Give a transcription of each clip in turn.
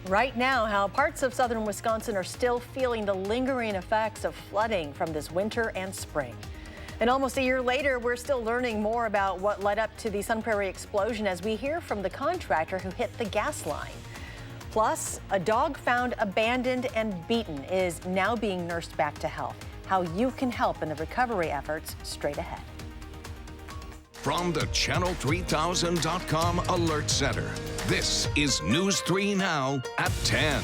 Right now, how parts of southern Wisconsin are still feeling the lingering effects of flooding from this winter and spring. And almost a year later, we're still learning more about what led up to the Sun Prairie explosion as we hear from the contractor who hit the gas line. Plus, a dog found abandoned and beaten is now being nursed back to health. How you can help in the recovery efforts straight ahead. From the Channel3000.com Alert Center, this is News 3 Now at 10.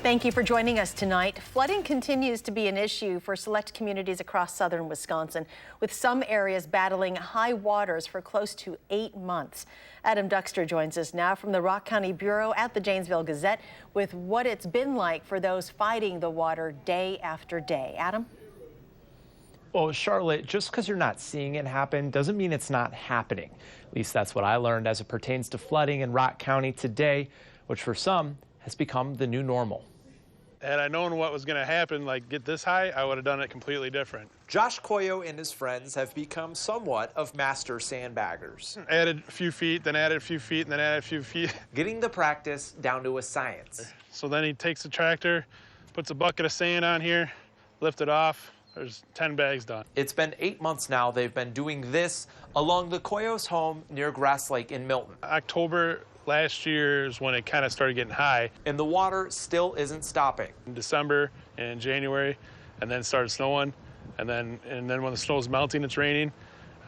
Thank you for joining us tonight. Flooding continues to be an issue for select communities across southern Wisconsin, with some areas battling high waters for close to 8 months. Adam Duxter joins us now from the Rock County Bureau at the Janesville Gazette with what it's been like for those fighting the water day after day. Adam? Well, Charlotte, just because you're not seeing it happen doesn't mean it's not happening. At least that's what I learned as it pertains to flooding in Rock County today, which for some has become the new normal. Had I known what was going to happen, like get this high, I would have done it completely different. Josh Coyo and his friends have become somewhat of master sandbaggers. Added a few feet, then added a few feet, and then added a few feet. Getting the practice down to a science. So then he takes the tractor, puts a bucket of sand on here, lift it off. There's 10 bags done. It's been 8 months now they've been doing this along the Coyo's home near Grass Lake in Milton. October last year is when it kind of started getting high. And the water still isn't stopping. In December and January, and then started snowing, and then when the snow's melting, it's raining.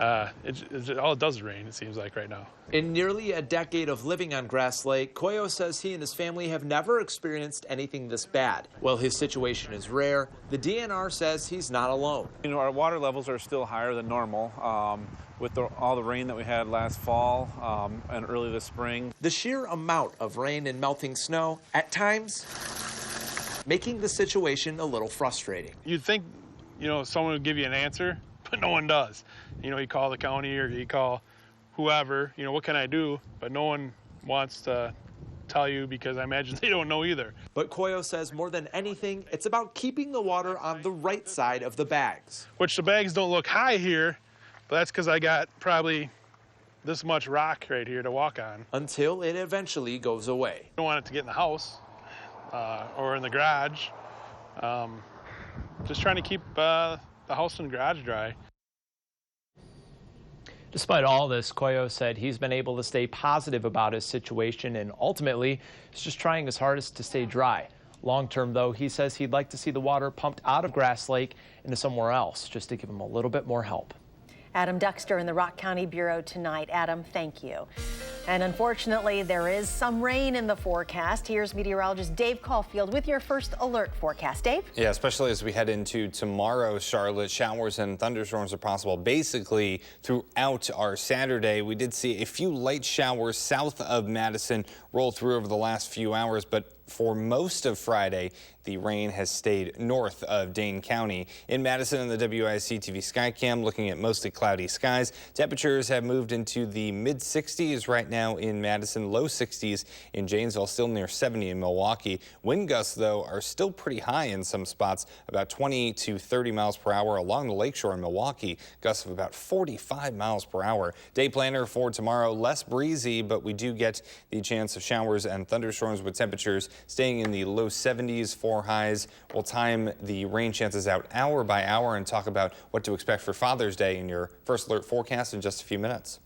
All it does is rain, it seems like right now. In nearly a decade of living on Grass Lake, Coyo says he and his family have never experienced anything this bad. While his situation is rare, the DNR says he's not alone. You know, our water levels are still higher than normal with all the rain that we had last fall and early this spring. The sheer amount of rain and melting snow, at times, making the situation a little frustrating. You'd think, you know, someone would give you an answer, but no one does. You know, you call the county or you call whoever, you know, what can I do? But no one wants to tell you because I imagine they don't know either. But Coyo says more than anything, it's about keeping the water on the right side of the bags. Which the bags don't look high here, but that's because I got probably this much rock right here to walk on. Until it eventually goes away. I don't want it to get in the house or in the garage. Just trying to keep the house and garage dry. Despite all this, Coyo said he's been able to stay positive about his situation and ultimately is just trying his hardest to stay dry. Long term, though, he says he'd like to see the water pumped out of Grass Lake into somewhere else just to give him a little bit more help. Adam Duxter in the Rock County Bureau tonight. Adam, thank you. And unfortunately, there is some rain in the forecast. Here's meteorologist Dave Caulfield with your first alert forecast. Dave? Yeah, especially as we head into tomorrow, Charlotte, showers and thunderstorms are possible basically throughout our Saturday. We did see a few light showers south of Madison roll through over the last few hours, but for most of Friday, the rain has stayed north of Dane County. In Madison and the WISC-TV Skycam, looking at mostly cloudy skies. Temperatures have moved into the mid-60s right now in Madison, low 60s in Janesville, still near 70 in Milwaukee. Wind gusts, though, are still pretty high in some spots, about 20 to 30 miles per hour along the lakeshore in Milwaukee. Gusts of about 45 miles per hour. Day planner for tomorrow, less breezy, but we do get the chance of showers and thunderstorms with temperatures staying in the low 70s for highs. We'll time the rain chances out hour by hour and talk about what to expect for Father's Day in your first alert forecast in just a few minutes.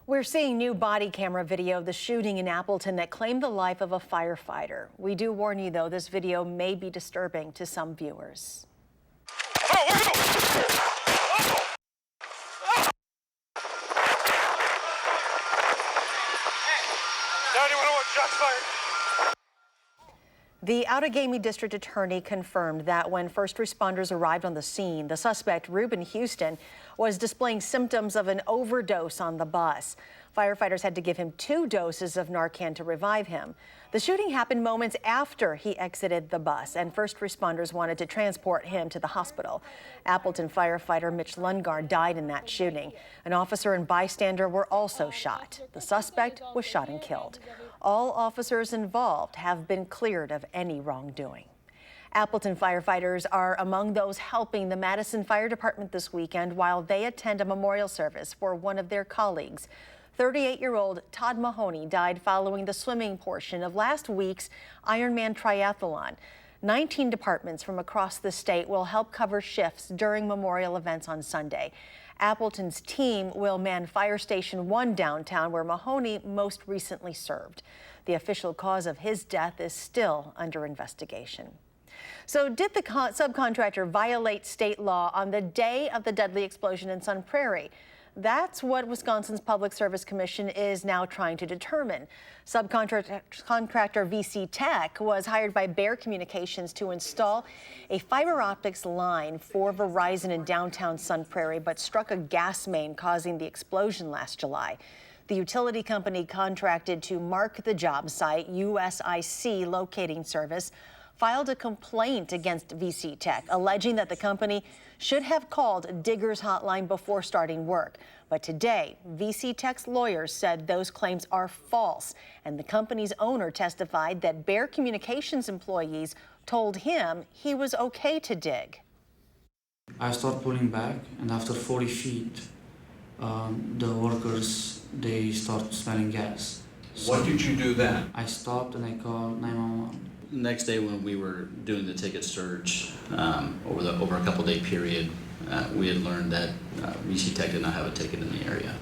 We're seeing new body camera video of the shooting in Appleton that claimed the life of a firefighter. We do warn you, though, this video may be disturbing to some viewers. The Outagamie District Attorney confirmed that when first responders arrived on the scene, the suspect, Reuben Houston, was displaying symptoms of an overdose on the bus. Firefighters had to give him 2 doses of Narcan to revive him. The shooting happened moments after he exited the bus, and first responders wanted to transport him to the hospital. Appleton firefighter Mitch Lundgaard died in that shooting. An officer and bystander were also shot. The suspect was shot and killed. All officers involved have been cleared of any wrongdoing. Appleton firefighters are among those helping the Madison Fire Department this weekend while they attend a memorial service for one of their colleagues. 38-year-old Todd Mahoney died following the swimming portion of last week's Ironman triathlon. 19 departments from across the state will help cover shifts during memorial events on Sunday. Appleton's team will man Fire Station 1 downtown, where Mahoney most recently served. The official cause of his death is still under investigation. So did the subcontractor violate state law on the day of the deadly explosion in Sun Prairie? That's what Wisconsin's Public Service Commission is now trying to determine. Subcontractor VC Tech was hired by Bear Communications to install a fiber optics line for Verizon in downtown Sun Prairie, but struck a gas main, causing the explosion last July. The utility company contracted to mark the job site, USIC Locating Service, filed a complaint against VC Tech, alleging that the company should have called Diggers Hotline before starting work. But today, VC Tech's lawyers said those claims are false, and the company's owner testified that Bear Communications employees told him he was okay to dig. I started pulling back, and after 40 feet, the workers, they start smelling gas. So what did you do then? I stopped and I called 911. The next day when we were doing the ticket search, over a couple-day period, we had learned that VC Tech did not have a ticket in the area.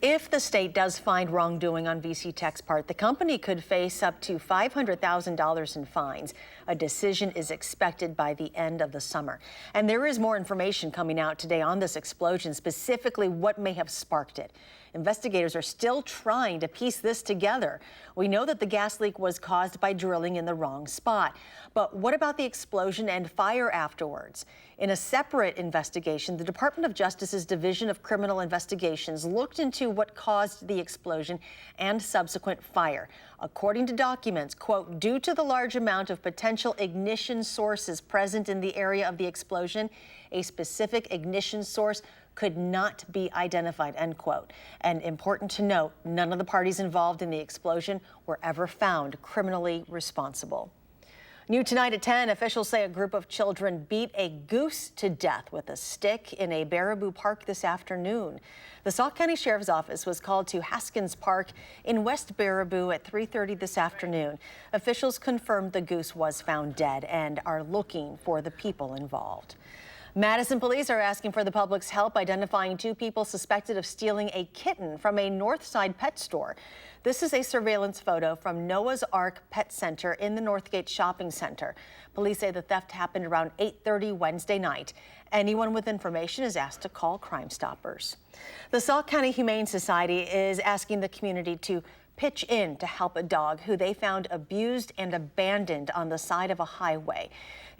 If the state does find wrongdoing on VC Tech's part, the company could face up to $500,000 in fines. A decision is expected by the end of the summer. And there is more information coming out today on this explosion, specifically what may have sparked it. Investigators are still trying to piece this together. We know that the gas leak was caused by drilling in the wrong spot. But what about the explosion and fire afterwards? In a separate investigation, the Department of Justice's Division of Criminal Investigations looked into what caused the explosion and subsequent fire. According to documents, quote, due to the large amount of potential ignition sources present in the area of the explosion, a specific ignition source could not be identified, end quote. And important to note, none of the parties involved in the explosion were ever found criminally responsible. New tonight at 10, officials say a group of children beat a goose to death with a stick in a Baraboo Park this afternoon. The Sauk County Sheriff's Office was called to Haskins Park in West Baraboo at 3:30 this afternoon. Officials confirmed the goose was found dead and are looking for the people involved. Madison police are asking for the public's help identifying two people suspected of stealing a kitten from a Northside pet store. This is a surveillance photo from Noah's Ark Pet Center in the Northgate Shopping Center. Police say the theft happened around 8:30 Wednesday night. Anyone with information is asked to call Crime Stoppers. The Sauk County Humane Society is asking the community to pitch in to help a dog who they found abused and abandoned on the side of a highway.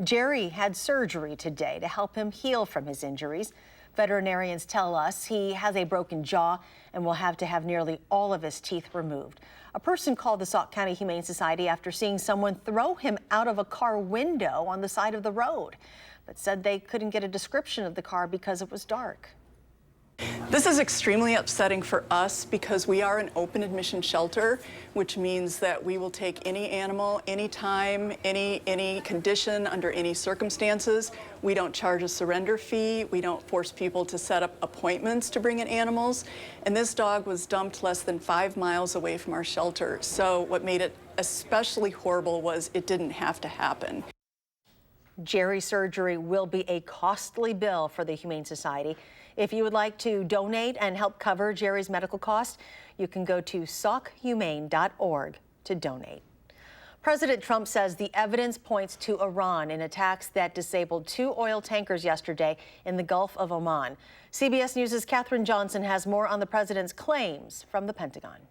Jerry had surgery today to help him heal from his injuries. Veterinarians tell us he has a broken jaw and will have to have nearly all of his teeth removed. A person called the Sauk County Humane Society after seeing someone throw him out of a car window on the side of the road, but said they couldn't get a description of the car because it was dark. This is extremely upsetting for us because we are an open admission shelter, which means that we will take any animal, anytime, any condition, under any circumstances. We don't charge a surrender fee. We don't force people to set up appointments to bring in animals. And this dog was dumped less than 5 miles away from our shelter. So what made it especially horrible was it didn't have to happen. Jerry's surgery will be a costly bill for the Humane Society. If you would like to donate and help cover Jerry's medical costs, you can go to sauchumane.org to donate. President Trump says the evidence points to Iran in attacks that disabled 2 oil tankers yesterday in the Gulf of Oman. CBS News' Katherine Johnson has more on the president's claims from the Pentagon.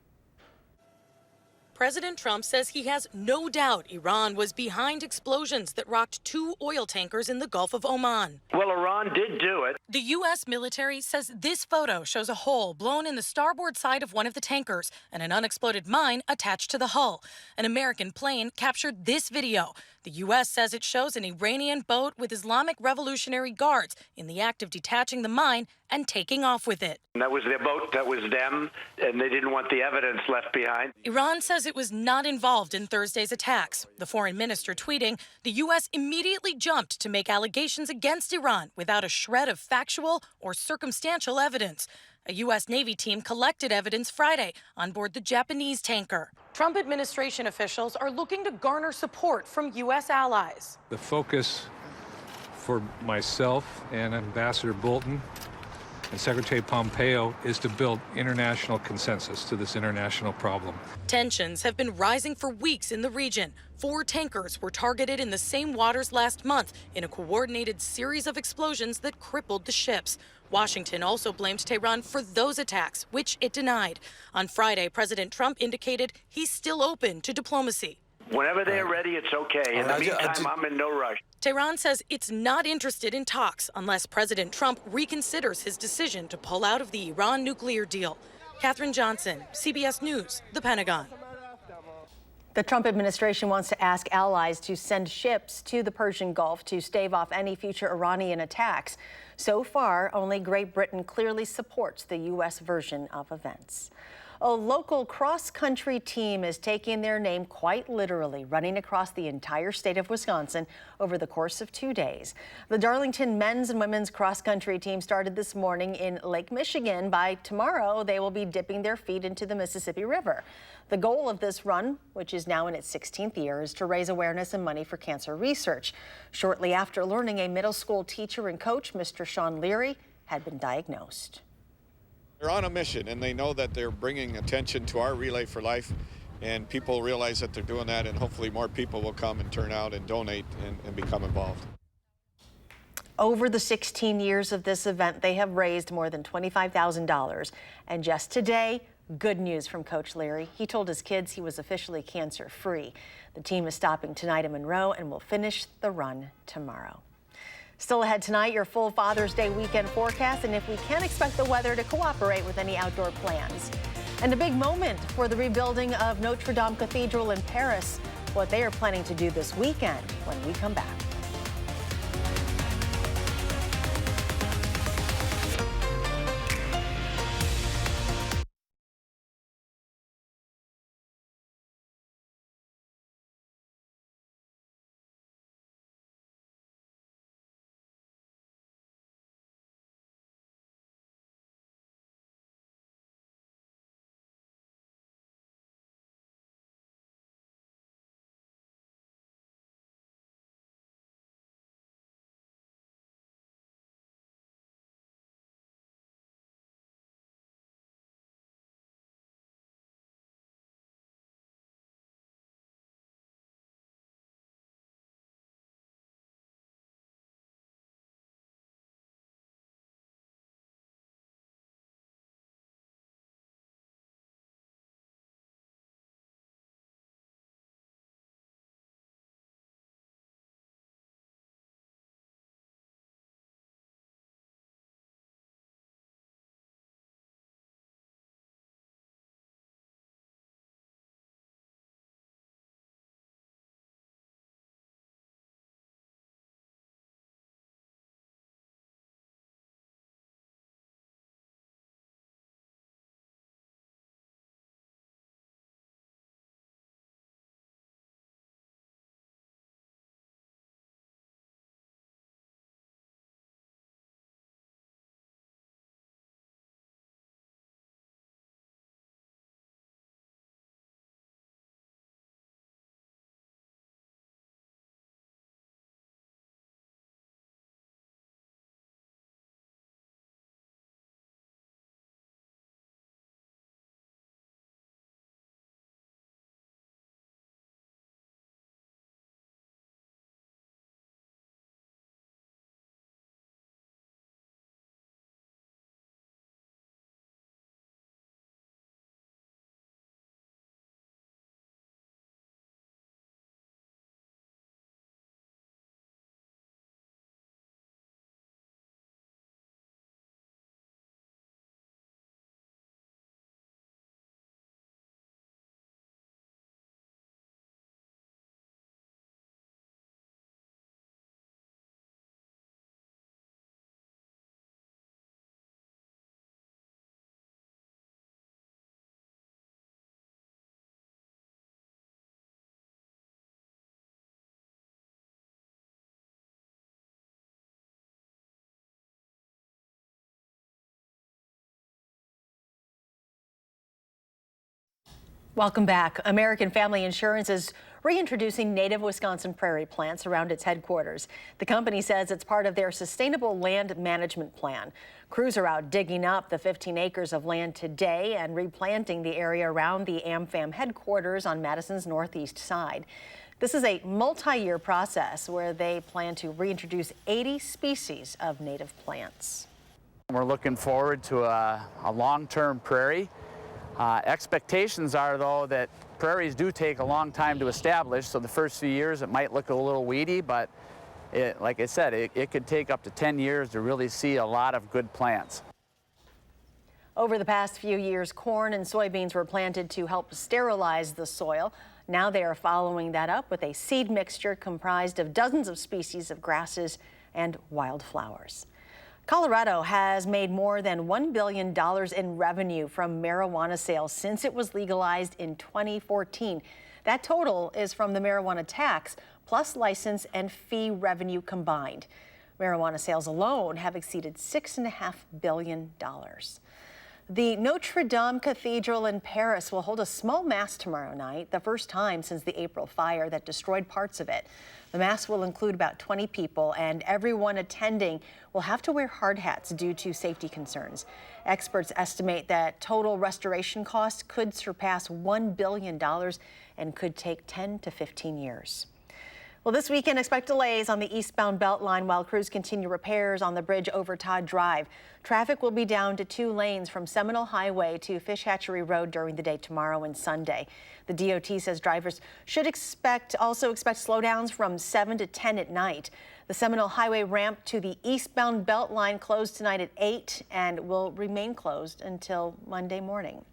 President Trump says he has no doubt Iran was behind explosions that rocked 2 oil tankers in the Gulf of Oman. Well, Iran did do it. The U.S. military says this photo shows a hole blown in the starboard side of one of the tankers and an unexploded mine attached to the hull. An American plane captured this video. The U.S. says it shows an Iranian boat with Islamic Revolutionary Guards in the act of detaching the mine and taking off with it. That was their boat, that was them, and they didn't want the evidence left behind. Iran says it was not involved in Thursday's attacks. The foreign minister tweeting, the U.S. immediately jumped to make allegations against Iran without a shred of factual or circumstantial evidence. A U.S. Navy team collected evidence Friday on board the Japanese tanker. Trump administration officials are looking to garner support from U.S. allies. The focus for myself and Ambassador Bolton and Secretary Pompeo is to build international consensus to this international problem. Tensions have been rising for weeks in the region. 4 tankers were targeted in the same waters last month in a coordinated series of explosions that crippled the ships. Washington also blamed Tehran for those attacks, which it denied. On Friday, President Trump indicated he's still open to diplomacy. Whenever they're ready, it's okay. In the meantime, I'm in no rush. Tehran says it's not interested in talks unless President Trump reconsiders his decision to pull out of the Iran nuclear deal. Katherine Johnson, CBS News, the Pentagon. The Trump administration wants to ask allies to send ships to the Persian Gulf to stave off any future Iranian attacks. So far, only Great Britain clearly supports the U.S. version of events. A local cross-country team is taking their name quite literally, running across the entire state of Wisconsin over the course of 2 days. The Darlington men's and women's cross-country team started this morning in Lake Michigan. By tomorrow, they will be dipping their feet into the Mississippi River. The goal of this run, which is now in its 16th year, is to raise awareness and money for cancer research. Shortly after learning a middle school teacher and coach, Mr. Sean Leary, had been diagnosed. They're on a mission, and they know that they're bringing attention to our Relay for Life, and people realize that they're doing that, and hopefully more people will come and turn out and donate and become involved. Over the 16 years of this event, they have raised more than $25,000. And just today, good news from Coach Leary. He told his kids he was officially cancer-free. The team is stopping tonight in Monroe and will finish the run tomorrow. Still ahead tonight, your full Father's Day weekend forecast, and if we can expect the weather to cooperate with any outdoor plans. And a big moment for the rebuilding of Notre Dame Cathedral in Paris, what they are planning to do this weekend when we come back. Welcome back. American Family Insurance is reintroducing native Wisconsin prairie plants around its headquarters. The company says it's part of their sustainable land management plan. Crews are out digging up the 15 acres of land today and replanting the area around the AmFam headquarters on Madison's northeast side. This is a multi-year process where they plan to reintroduce 80 species of native plants. We're looking forward to a long-term prairie. Expectations are, though, that prairies do take a long time to establish, so the first few years it might look a little weedy, but like I said, it could take up to 10 years to really see a lot of good plants. Over the past few years, corn and soybeans were planted to help sterilize the soil. Now they are following that up with a seed mixture comprised of dozens of species of grasses and wildflowers. Colorado has made more than $1 billion in revenue from marijuana sales since it was legalized in 2014. That total is from the marijuana tax plus license and fee revenue combined. Marijuana sales alone have exceeded $6.5 billion. The Notre Dame Cathedral in Paris will hold a small mass tomorrow night, the first time since the April fire that destroyed parts of it. The mass will include about 20 people, and everyone attending will have to wear hard hats due to safety concerns. Experts estimate that total restoration costs could surpass $1 billion and could take 10 to 15 years. Well, this weekend, expect delays on the eastbound Beltline while crews continue repairs on the bridge over Todd Drive. Traffic will be down to 2 lanes from Seminole Highway to Fish Hatchery Road during the day tomorrow and Sunday. The DOT says drivers should also expect slowdowns from 7 to 10 at night. The Seminole Highway ramp to the eastbound Beltline closed tonight at 8 and will remain closed until Monday morning.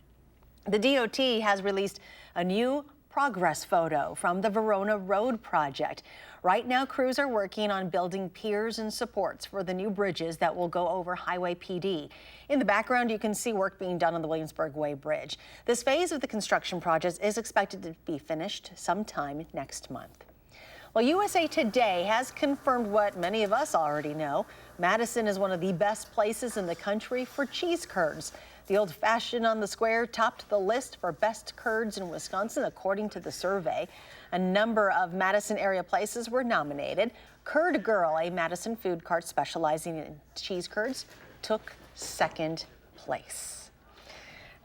The DOT has released a new progress photo from the Verona Road project. Right now, crews are working on building piers and supports for the new bridges that will go over Highway PD. In the background, you can see work being done on the Williamsburg Way Bridge. This phase of the construction project is expected to be finished sometime next month. Well, USA Today has confirmed what many of us already know. Madison is one of the best places in the country for cheese curds. The Old Fashioned on the Square topped the list for best curds in Wisconsin, according to the survey. A number of Madison area places were nominated. Curd Girl, a Madison food cart specializing in cheese curds, took second place.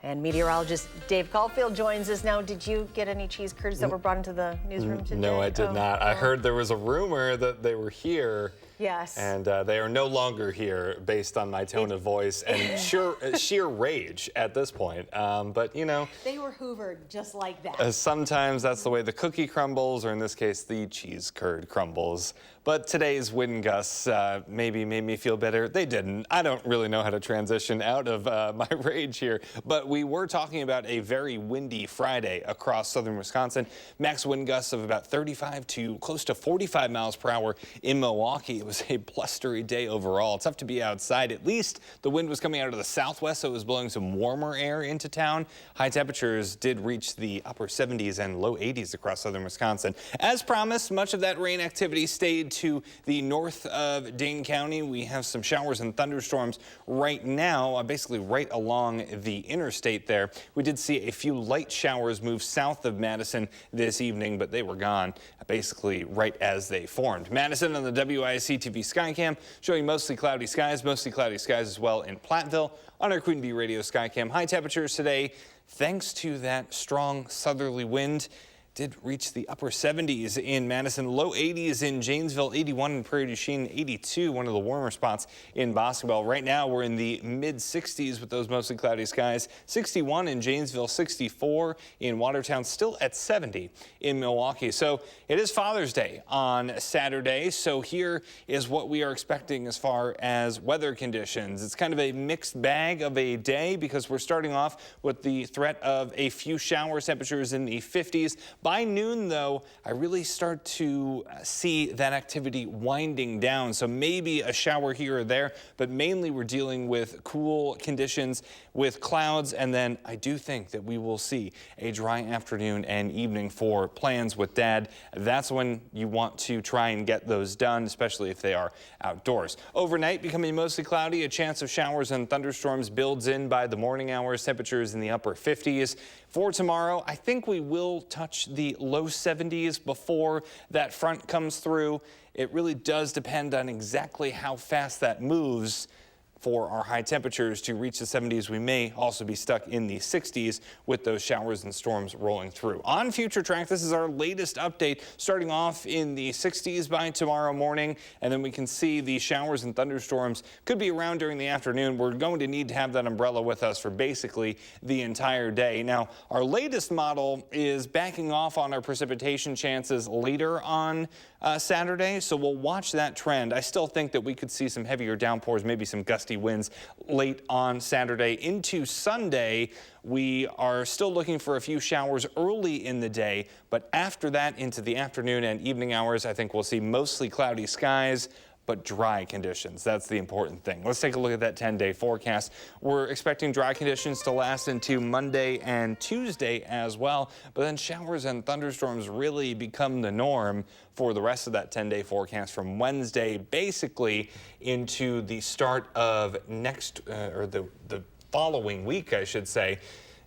And meteorologist Dave Caulfield joins us now. Did you get any cheese curds that were brought into the newsroom today? No, I did not. I heard there was a rumor that they were here. Yes. And they are no longer here based on my tone of voice and sheer rage at this point. But, you know. They were hoovered just like that. Sometimes that's the way the cookie crumbles, or in this case, the cheese curd crumbles. But today's wind gusts maybe made me feel better. They didn't. I don't really know how to transition out of my rage here. But we were talking about a very windy Friday across southern Wisconsin. Max wind gusts of about 35 to close to 45 miles per hour in Milwaukee. It was a blustery day overall. It's tough to be outside. At least the wind was coming out of the southwest, so it was blowing some warmer air into town. High temperatures did reach the upper 70s and low 80s across southern Wisconsin. As promised, much of that rain activity stayed to the north of Dane County. We have some showers and thunderstorms right now, basically right along the interstate there. We did see a few light showers move south of Madison this evening, but they were gone basically right as they formed. Madison on the WISC-TV Skycam showing mostly cloudy skies as well in Platteville. On our Queen Bee Radio Skycam, high temperatures today, thanks to that strong southerly wind, did reach the upper 70s in Madison, low 80s in Janesville, 81 in Prairie du Chien, 82, one of the warmer spots in Boscobel. Right now, we're in the mid 60s with those mostly cloudy skies, 61 in Janesville, 64 in Watertown, still at 70 in Milwaukee. So it is Father's Day on Saturday. So here is what we are expecting as far as weather conditions. It's kind of a mixed bag of a day because we're starting off with the threat of a few showers, temperatures in the 50s. By noon, though, I really start to see that activity winding down. So maybe a shower here or there, but mainly we're dealing with cool conditions with clouds. And then I do think that we will see a dry afternoon and evening for plans with Dad. That's when you want to try and get those done, especially if they are outdoors. Overnight, becoming mostly cloudy, a chance of showers and thunderstorms builds in by the morning hours. Temperatures in the upper 50s. For tomorrow, I think we will touch the low 70s before that front comes through. It really does depend on exactly how fast that moves. For our high temperatures to reach the 70s, we may also be stuck in the 60s with those showers and storms rolling through. On Future Track, this is our latest update, starting off in the 60s by tomorrow morning, and then we can see the showers and thunderstorms could be around during the afternoon. We're going to need to have that umbrella with us for basically the entire day. Now, our latest model is backing off on our precipitation chances later on Saturday, so we'll watch that trend. I still think that we could see some heavier downpours, maybe some gusty winds late on Saturday into Sunday. We are still looking for a few showers early in the day, but after that into the afternoon and evening hours, I think we'll see mostly cloudy skies, but dry conditions. That's the important thing. Let's take a look at that 10-day forecast. We're expecting dry conditions to last into Monday and Tuesday as well, but then showers and thunderstorms really become the norm for the rest of that 10-day forecast from Wednesday basically into the start of next, or the following week, I should say.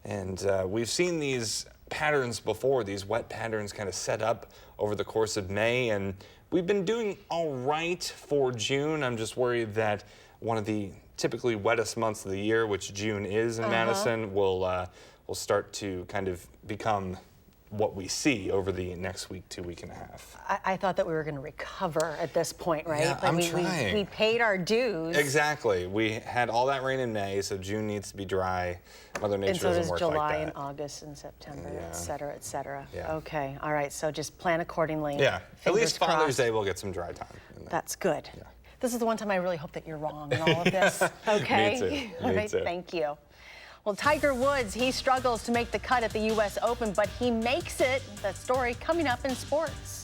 And we've seen these patterns before, these wet patterns kind of set up over the course of May, and we've been doing all right for June. I'm just worried that one of the typically wettest months of the year, which June is in Madison, will start to kind of become what we see over the next week to week and a half. I thought that we were going to recover at this point, right? Yeah, I'm trying. We paid our dues. Exactly. We had all that rain in May, so June needs to be dry. Mother Nature doesn't work like that. And so does July and August and September, et cetera, et cetera. Yeah. Okay. All right. So just plan accordingly. Yeah. At least Father's crossed. Day we'll get some dry time. That's good. Yeah. This is the one time I really hope that you're wrong in all of this. Okay. Me too. All Me right. too. Thank you. Well, Tiger Woods, he struggles to make the cut at the U.S. Open, but he makes it. That story coming up in sports.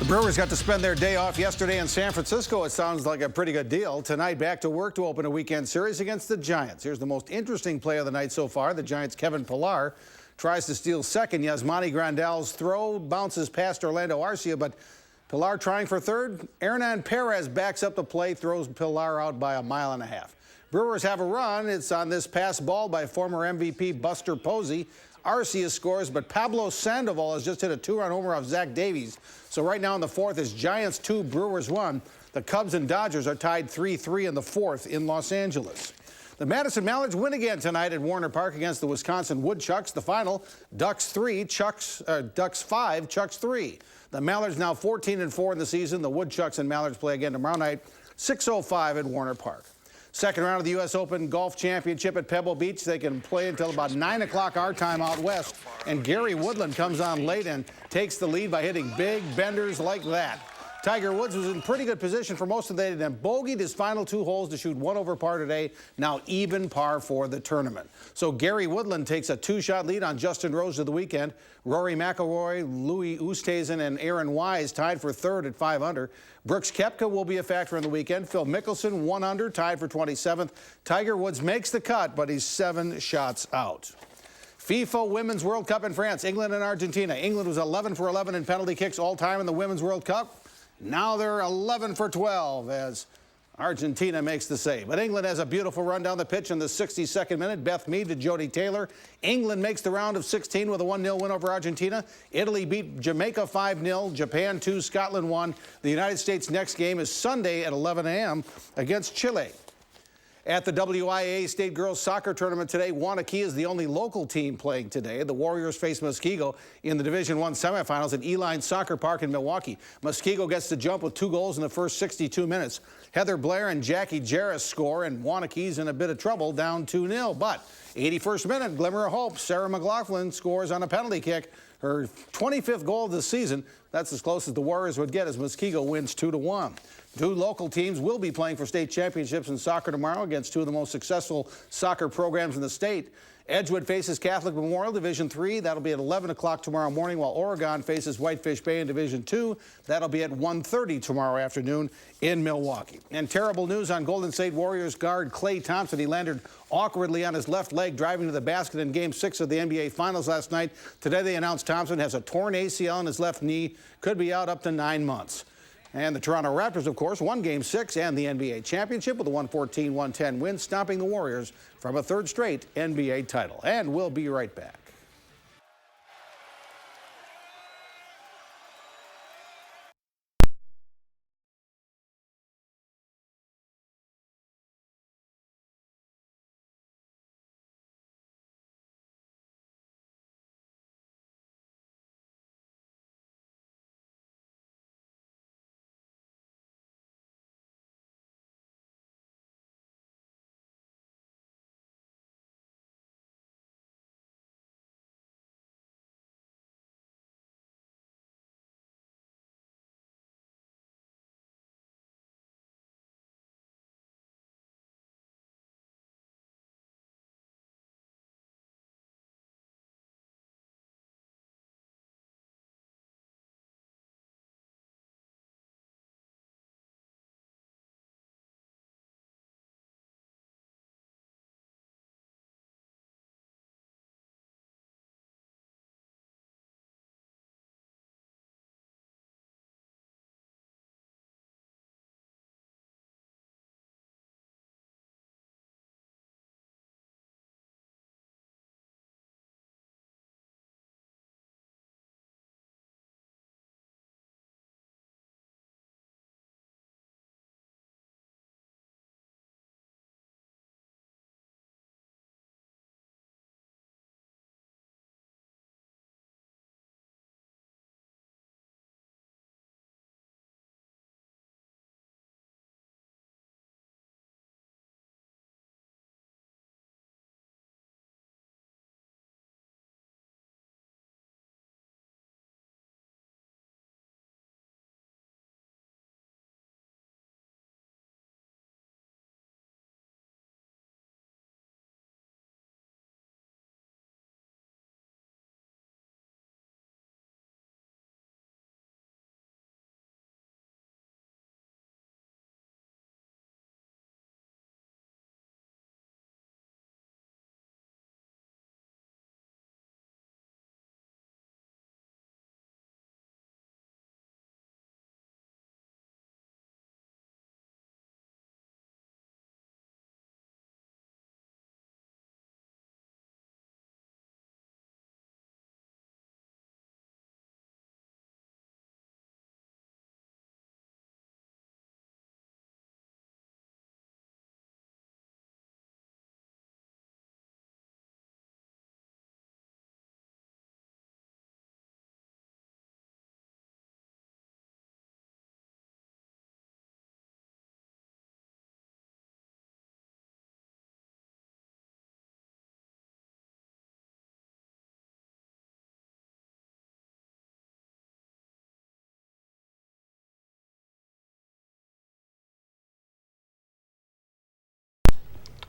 Brewers got to spend their day off yesterday in San Francisco. It sounds like a pretty good deal. Tonight, back to work to open a weekend series against the Giants. Here's the most interesting play of the night so far. The Giants' Kevin Pillar tries to steal second. Yasmani Grandal's throw bounces past Orlando Arcia, but Pillar trying for third. Hernan Perez backs up the play, throws Pillar out by 1.5 miles. Brewers have a run. It's on this pass ball by former MVP Buster Posey. Arcia scores, but Pablo Sandoval has just hit a 2-run homer off Zach Davies. So right now in the fourth is Giants 2, Brewers 1. The Cubs and Dodgers are tied 3-3 in the fourth in Los Angeles. The Madison Mallards win again tonight at Warner Park against the Wisconsin Woodchucks. The final, Ducks 5, Chucks 3. The Mallards now 14-4 in the season. The Woodchucks and Mallards play again tomorrow night, 6:05 at Warner Park. Second round of the U.S. Open Golf Championship at Pebble Beach. They can play until about 9 o'clock our time out west. And Gary Woodland comes on late and takes the lead by hitting big benders like that. Tiger Woods was in pretty good position for most of the day, then bogeyed his final 2 holes to shoot 1 over par today. Now even par for the tournament. So Gary Woodland takes a 2-shot lead on Justin Rose of the weekend. Rory McIlroy, Louis Oosthuizen, and Aaron Wise tied for third at 5 under. Brooks Koepka will be a factor in the weekend. Phil Mickelson 1 under, tied for 27th. Tiger Woods makes the cut, but he's 7 shots out. FIFA Women's World Cup in France, England and Argentina. England was 11 for 11 in penalty kicks all time in the Women's World Cup. Now they're 11 for 12 as Argentina makes the save. But England has a beautiful run down the pitch in the 62nd minute. Beth Mead to Jodie Taylor. England makes the round of 16 with a 1-0 win over Argentina. Italy beat Jamaica 5-0. Japan 2, Scotland 1. The United States' next game is Sunday at 11 a.m. against Chile. At the WIA State Girls Soccer Tournament today, Wanakee is the only local team playing today. The Warriors face Muskego in the Division I semifinals at Eline Soccer Park in Milwaukee. Muskego gets the jump with 2 goals in the first 62 minutes. Heather Blair and Jackie Jarris score, and Wanakee's in a bit of trouble, down 2-0. But 81st minute, glimmer of hope. Sarah McLaughlin scores on a penalty kick. Her 25th goal of the season. That's as close as the Warriors would get as Muskego wins 2-1. 2 local teams will be playing for state championships in soccer tomorrow against 2 of the most successful soccer programs in the state. Edgewood faces Catholic Memorial, Division III. That'll be at 11 o'clock tomorrow morning, while Oregon faces Whitefish Bay in Division II. That'll be at 1:30 tomorrow afternoon in Milwaukee. And terrible news on Golden State Warriors guard Klay Thompson. He landed awkwardly on his left leg driving to the basket in Game 6 of the NBA Finals last night. Today they announced Thompson has a torn ACL in his left knee, could be out up to 9 months. And the Toronto Raptors, of course, won Game 6 and the NBA championship with a 114-110 win, stopping the Warriors from a 3rd straight NBA title. And we'll be right back.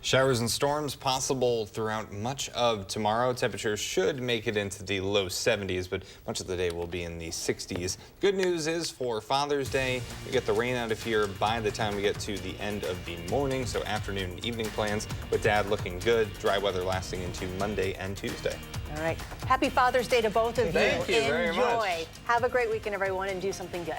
Showers and storms possible throughout much of tomorrow. Temperatures should make it into the low 70s, but much of the day will be in the 60s. Good news is for Father's Day, we get the rain out of here by the time we get to the end of the morning, so afternoon and evening plans with Dad looking good. Dry weather lasting into Monday and Tuesday. All right. Happy Father's Day to both of you. Thank you very much. Enjoy. Have a great weekend, everyone, and do something good.